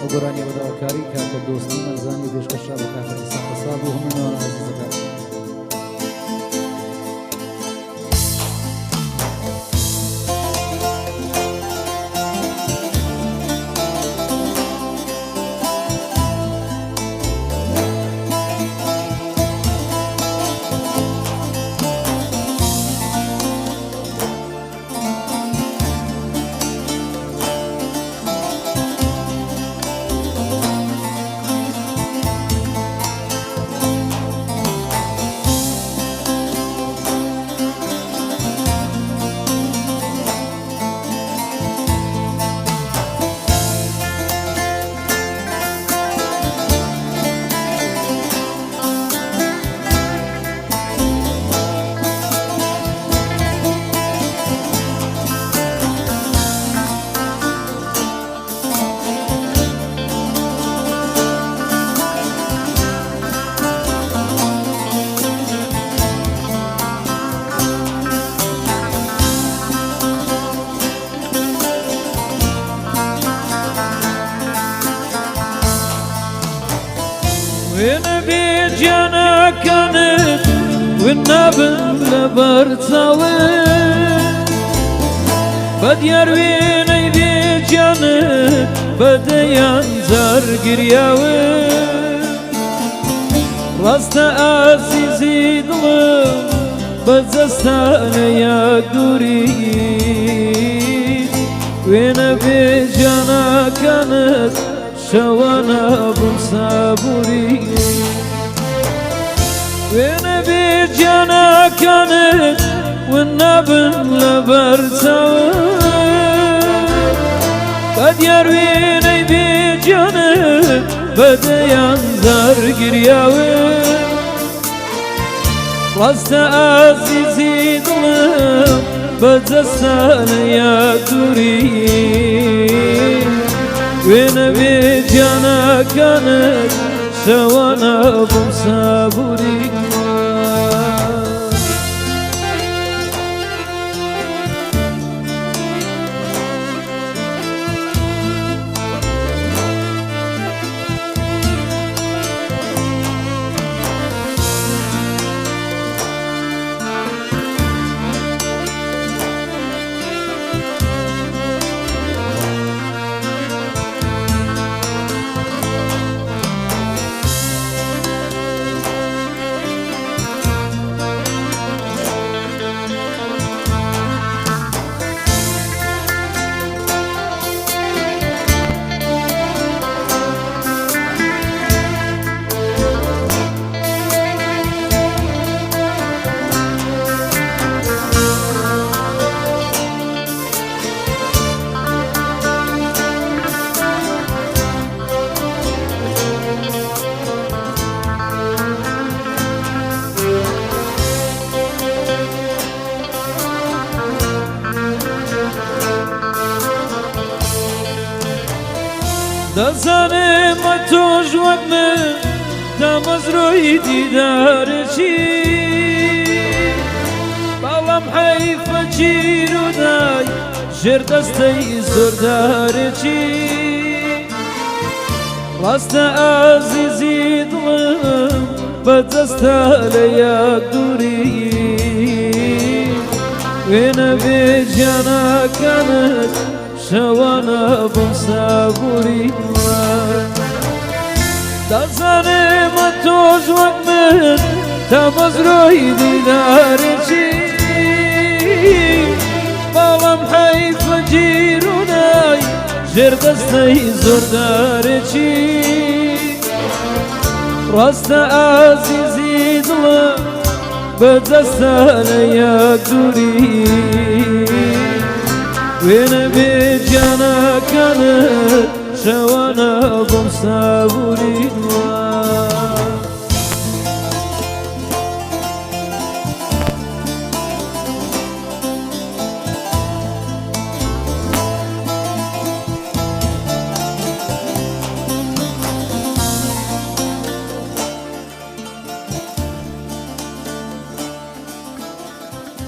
وقراني وداوكاري كانت دوستي مرزاني بيش كشاب كافر إساق الصاب وهم من وانا عزيزك ونبي جانا كانت والنبل لبرتاوي بديار ويني بي جانت بديان زار قرياوي راست عزيزي ظلم بزستان يا دوري ونبي جانا كانت شوانا بمصابوري ونبي جانا كانت والنبل لبرتاوي قد يرويني بجانت بديان زار قرياوي راست عزيزي ظلم بزستان يا دوري ونبي جانا كانت شوانا بمصابوري دزانه ما توش وقمه دمز روی دیدارشی بالام حیفه چیرو دای جر دستی زردارشی راست عزیزی دلم بدستا لیا دوری ونبی جانا کانت شوانا بمصابوري دزانه ما توش وقمه دمز روی دیدارشی بالام حیفه جیرو دای جر دستی زردارشی راست عزیزی دلم بدستا لیا دوری ونبي جانا كانت شوانا بمصابوري